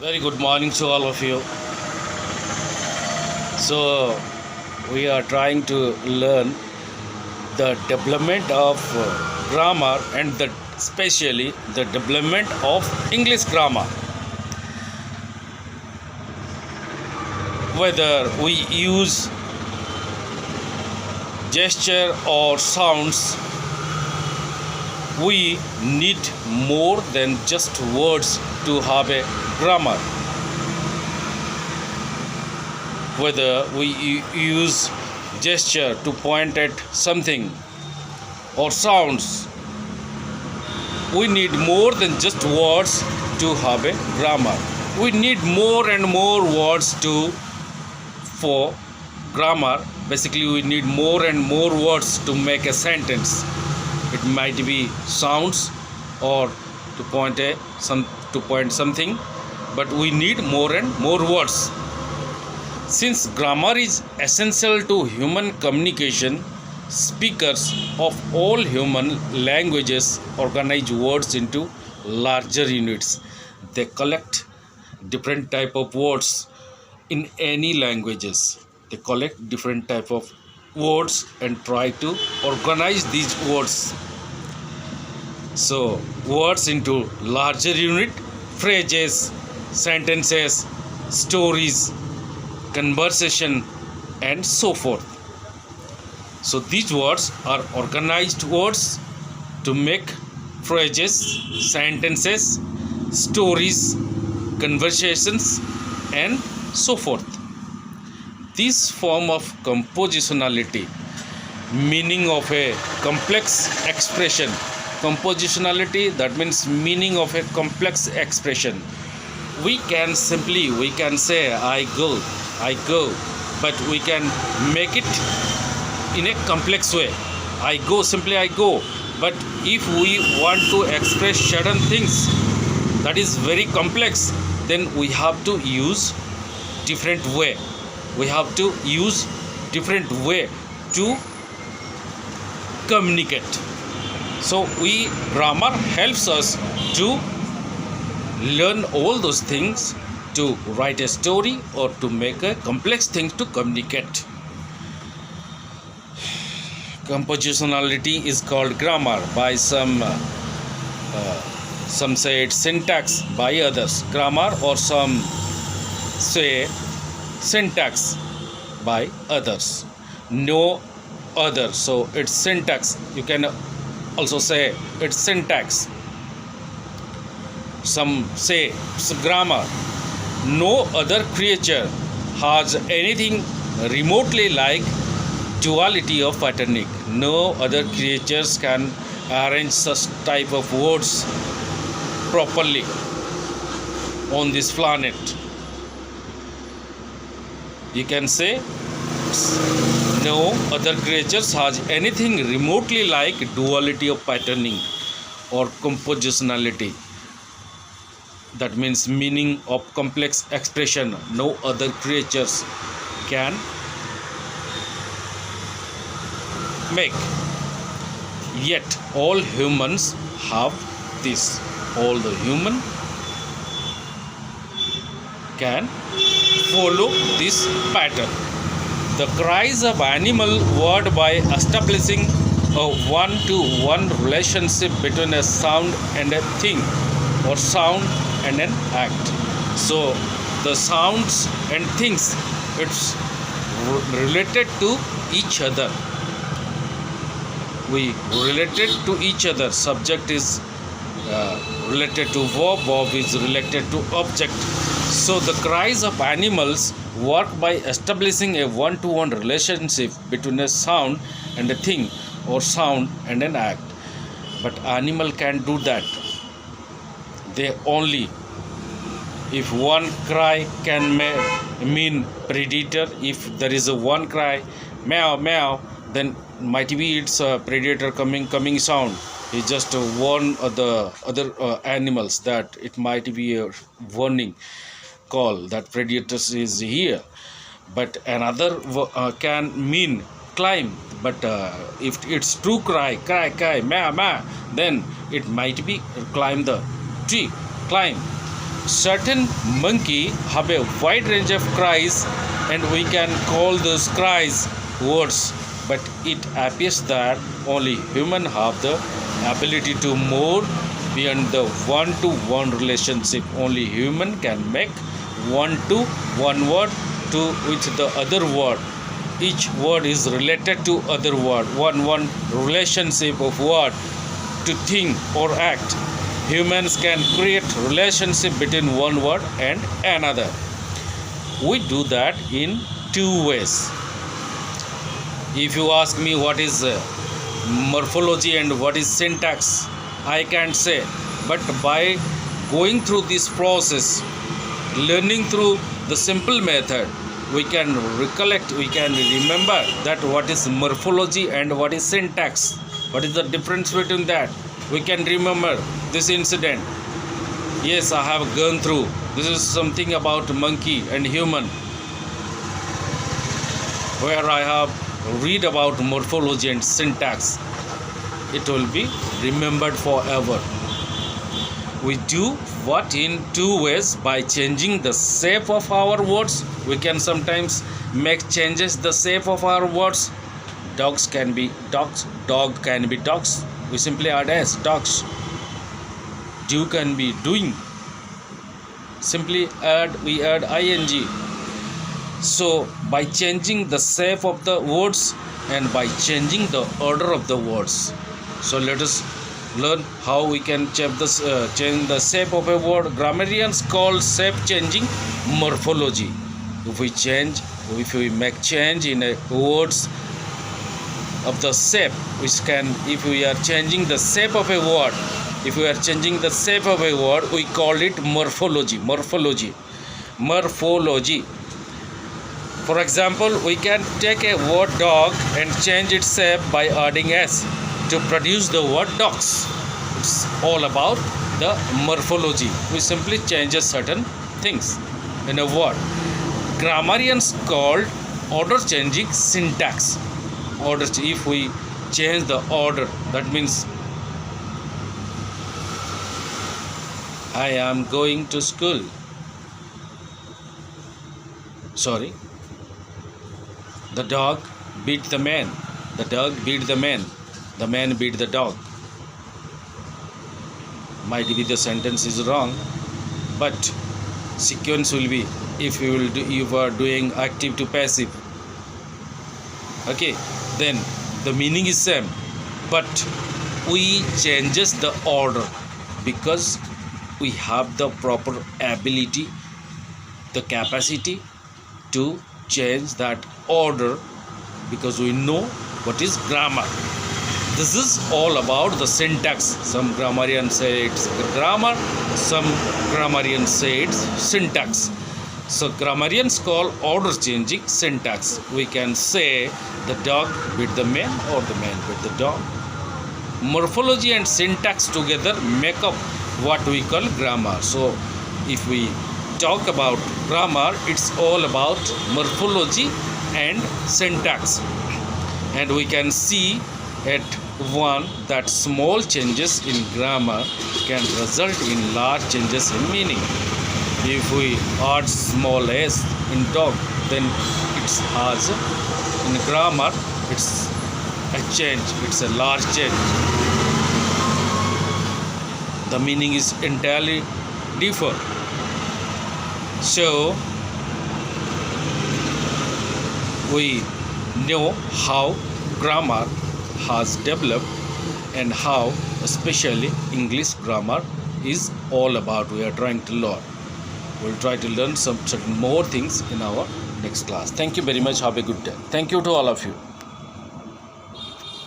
Very good morning to all of you. So, we are trying to learn the development of grammar and especially the development of English grammar. Whether we use gesture or sounds, we need more than just words to have a grammar. Whether we use gesture to point at something or sounds, we need more than just words to have a grammar. We need more and more words for grammar. Basically, we need more and more words to make a sentence. It might be sounds or to point something, but we need more and more words. Since grammar is essential to human communication, speakers of all human languages organize words into larger units. They collect different type of words in any languages. They collect different type of words and try to organize these words. So words into larger unit, phrases, sentences, stories, conversation, and so forth. So these words are organized words to make phrases, sentences, stories, conversations, and so forth. This form of compositionality, meaning of a complex expression. Compositionality, that means meaning of a complex expression. We can say I go, but we can make it in a complex way. I go. But if we want to express certain things that is very complex, then we have to use different way. We have to use different way to communicate. So grammar helps us to learn all those things, to write a story or to make a complex thing to communicate. Compositionality is called grammar by some say it's syntax by others, grammar, or some say syntax by others. No other, so it's syntax. You can also say it's syntax. Some say it's grammar. No other creature has anything remotely like duality of patterning. No other creatures can arrange such type of words properly on this planet. You can say no other creatures has anything remotely like duality of patterning or compositionality. That means meaning of complex expression. No other creatures can make. Yet all humans have this. All the human can follow this pattern. The cries of animal word by establishing a one-to-one relationship between a sound and a thing, or sound and an act. So the sounds and things, it's related to each other. We related to each other. Subject is related to verb is related to object. So the cries of animals work by establishing a one-to-one relationship between a sound and a thing, or sound and an act. But animal can't do that. They only, if one cry can mean predator. If there is a one cry, meow meow, then might be it's a predator coming sound. It's just warn the other animals that it might be a warning call that predator is here. But another can mean climb. But if it's true cry, ma, then it might be climb the tree, climb. certain monkey have a wide range of cries, and we can call those cries words, but it appears that only human have the ability to move beyond the one-to-one relationship. Only human can make one word to with the other word. Each word is related to other word. One relationship of word to think or act. Humans can create relationship between one word and another. We do that in two ways. If you ask me what is morphology and what is syntax, I can't say, but by going through this process, learning through the simple method, we can recollect, we can remember that what is morphology and what is syntax. What is the difference between that? We can remember this incident. Yes, I have gone through. This is something about monkey and human, where I have read about morphology and syntax. It will be remembered forever. We do what in two ways. By changing the shape of our words, we can sometimes make changes the shape of our words. Dogs can be dogs, dog can be dogs, we simply add s, dogs. Do can be doing, simply we add ing. So by changing the shape of the words and by changing the order of the words, so let us learn how we can change the shape of a word. Grammarians call shape changing morphology. If we make change in a words of the shape, which can, if we are changing the shape of a word, if we are changing the shape of a word, we call it morphology. For example, we can take a word dog and change its shape by adding s to produce the word dogs. It's all about the morphology. We simply change certain things in a word. Grammarians called order changing syntax. If we change the order, that means I am going to school. Sorry. The dog beat the man. The dog beat the man. The man beat the dog. Might be the sentence is wrong, but sequence will be if you are doing active to passive. Okay, then the meaning is same, but we changes the order because we have the proper ability, the capacity to change that order, because we know what is grammar. This is all about the syntax. Some grammarians say it's grammar, some grammarians say it's syntax. So grammarians call order changing syntax. We can say the dog beat the man or the man beat the dog. Morphology and syntax together make up what we call grammar. So if we talk about grammar, it's all about morphology and syntax. And we can see at one that small changes in grammar can result in large changes in meaning. If we add small s in dog, then it has, in grammar, it's a change, it's a large change. The meaning is entirely different. So we know how grammar has developed and how especially English grammar is all about. We are trying to learn. We'll try to learn some certain more things in our next class. Thank you very much. Have a good day. Thank you to all of you.